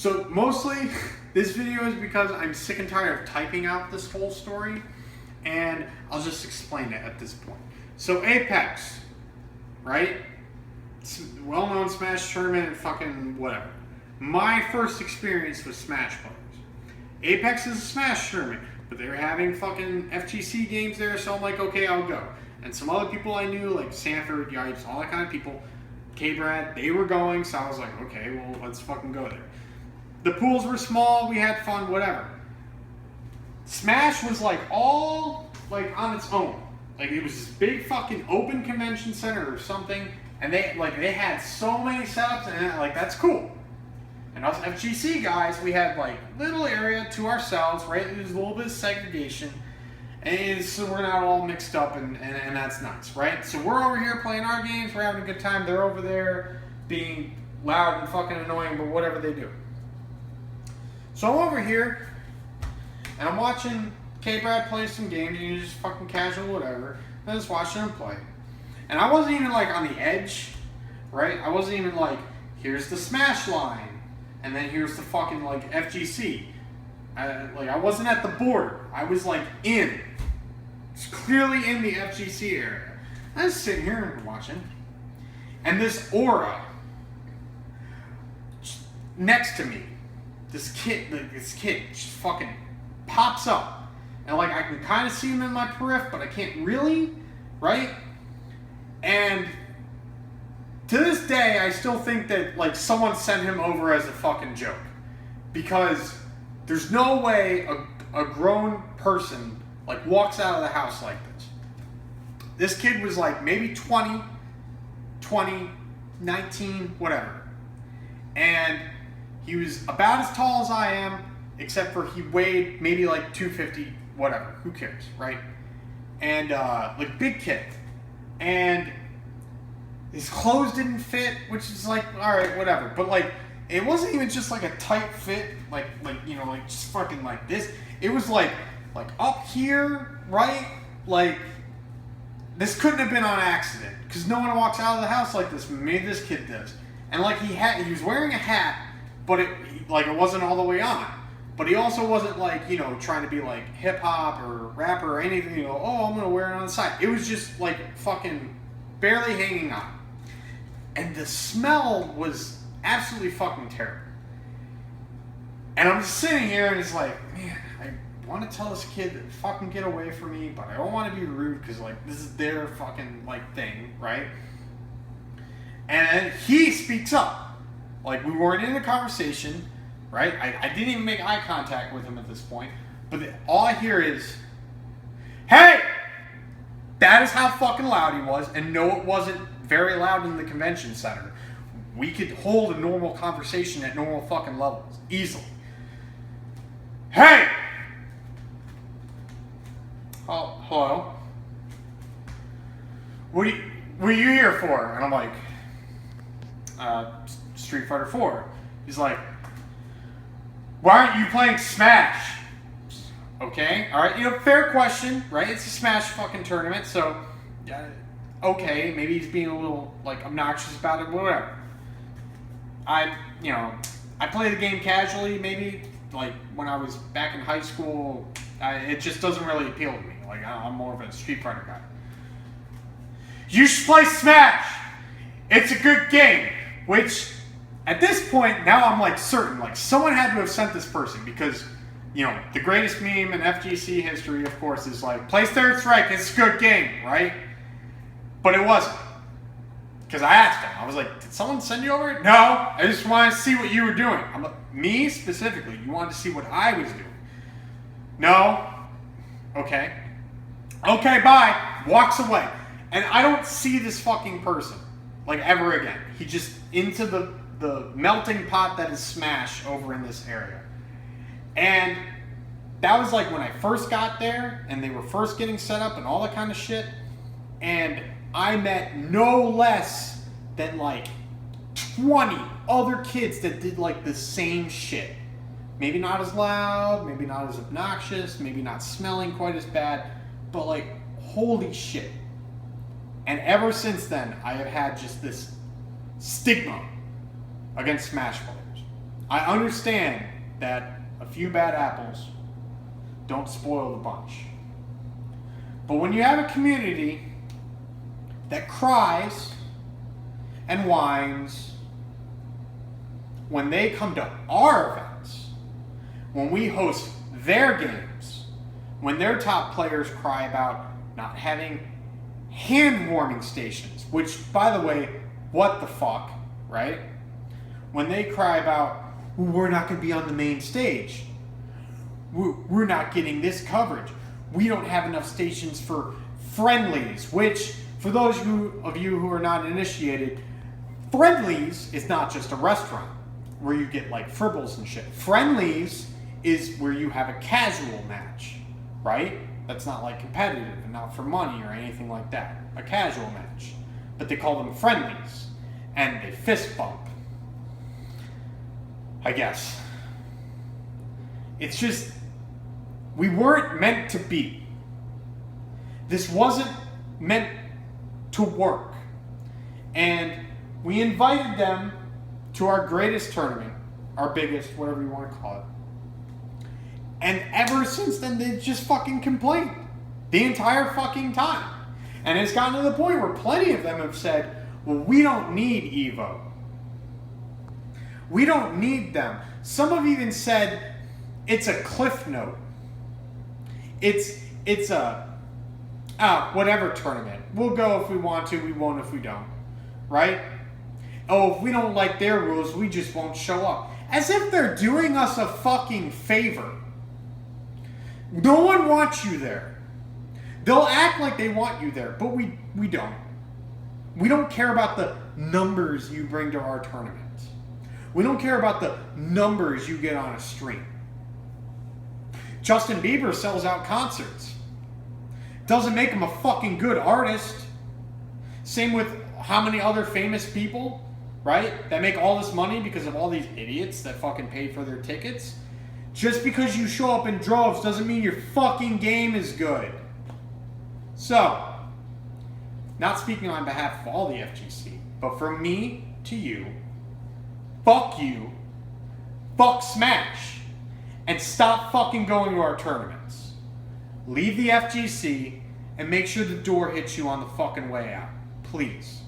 So mostly this video is because I'm sick and tired of typing out this whole story, and I'll just explain it at this point. So Apex, right? It's a well-known Smash tournament and fucking whatever. My first experience with Smash players. Apex is a Smash tournament, but they were having fucking FGC games there, so I'm like, okay, I'll go. And some other people I knew, like Sanford, Yipes, all that kind of people, K-Brad, they were going, so I was like, okay, well, let's fucking go there. The pools were small, we had fun, whatever. Smash was like all like on its own. Like it was this big fucking open convention center or something, and they had so many setups, and like that's cool. And us FGC guys, we had like little area to ourselves, right? There's a little bit of segregation, and so we're not all mixed up, and that's nice, right? So we're over here playing our games, we're having a good time. They're over there being loud and fucking annoying, but whatever they do. So I'm over here, and I'm watching K-Brad play some games, and just fucking casual, whatever. And I'm just watching him play. And I wasn't even like on the edge, right? I wasn't even like, here's the Smash line, and then here's the fucking like FGC. I wasn't at the border. I was like in. It's clearly in the FGC area. I was sitting here and watching. And this aura next to me, this kid just fucking pops up. And like I can kind of see him in my periph, but I can't really, right? And to this day, I still think that like someone sent him over as a fucking joke. Because there's no way a grown person like walks out of the house like this. This kid was like maybe 20, 19, whatever. And he was about as tall as I am, except for he weighed maybe like 250, whatever. Who cares, right? And like big kid. And his clothes didn't fit, which is like, all right, whatever. But like, it wasn't even just like a tight fit, like you know, like just fucking like this. It was like up here, right? Like this couldn't have been on accident, because no one walks out of the house like this. Maybe this kid does. And like he was wearing a hat, but it wasn't all the way on. But he also wasn't like, you know, trying to be like hip hop or rapper or anything. You know, oh, I'm gonna wear it on the side. It was just like fucking barely hanging on. And the smell was absolutely fucking terrible. And I'm just sitting here and it's like, man, I want to tell this kid to fucking get away from me, but I don't want to be rude because like this is their fucking like thing, right? And he speaks up. Like we weren't in a conversation, right? I didn't even make eye contact with him at this point, but all I hear is, hey! That is how fucking loud he was, and no, it wasn't very loud in the convention center. We could hold a normal conversation at normal fucking levels, easily. Hey! Oh, hello? What are you here for? And I'm like, Street Fighter 4. He's like, why aren't you playing Smash? Okay, alright, you know, fair question, right? It's a Smash fucking tournament, so, okay, maybe he's being a little, like, obnoxious about it, whatever. I play the game casually, maybe, like, when I was back in high school, it just doesn't really appeal to me. Like, I'm more of a Street Fighter guy. You should play Smash! It's a good game! Which, at this point, now I'm, like, certain, like, someone had to have sent this person, because, you know, the greatest meme in FGC history, of course, is like, play Third Strike, it's a good game, right? But it wasn't. Because I asked him, I was like, did someone send you over? No, I just wanted to see what you were doing. Me, specifically, you wanted to see what I was doing. No. Okay. Okay, bye. Walks away. And I don't see this fucking person, like, ever again. He just, into the melting pot that is Smash over in this area. And that was like when I first got there and they were first getting set up and all that kind of shit. And I met no less than like 20 other kids that did like the same shit. Maybe not as loud, maybe not as obnoxious, maybe not smelling quite as bad, but like, holy shit. And ever since then, I have had just this stigma against Smash players. I understand that a few bad apples don't spoil the bunch. But when you have a community that cries and whines when they come to our events, when we host their games, when their top players cry about not having hand warming stations, which, by the way, what the fuck, right? When they cry about, well, we're not going to be on the main stage, we're not getting this coverage, we don't have enough stations for friendlies, which, for those of you who are not initiated, friendlies is not just a restaurant where you get like fribbles and shit. Friendlies is where you have a casual match, right? That's not like competitive and not for money or anything like that. A casual match. But they call them friendlies. And they fist bump. I guess. It's just, we weren't meant to be. This wasn't meant to work. And we invited them to our greatest tournament, our biggest, whatever you want to call it. And ever since then, they've just fucking complained. The entire fucking time. And it's gotten to the point where plenty of them have said, well, we don't need EVO. We don't need them. Some have even said, it's a cliff note. It's a, whatever tournament. We'll go if we want to, we won't if we don't. Right? Oh, if we don't like their rules, we just won't show up. As if they're doing us a fucking favor. No one wants you there. They'll act like they want you there, but we don't. We don't care about the numbers you bring to our tournaments. We don't care about the numbers you get on a stream. Justin Bieber sells out concerts. Doesn't make him a fucking good artist. Same with how many other famous people, right, that make all this money because of all these idiots that fucking pay for their tickets. Just because you show up in droves doesn't mean your fucking game is good. So, not speaking on behalf of all the FGC, but from me to you, fuck Smash, and stop fucking going to our tournaments. Leave the FGC and make sure the door hits you on the fucking way out. Please.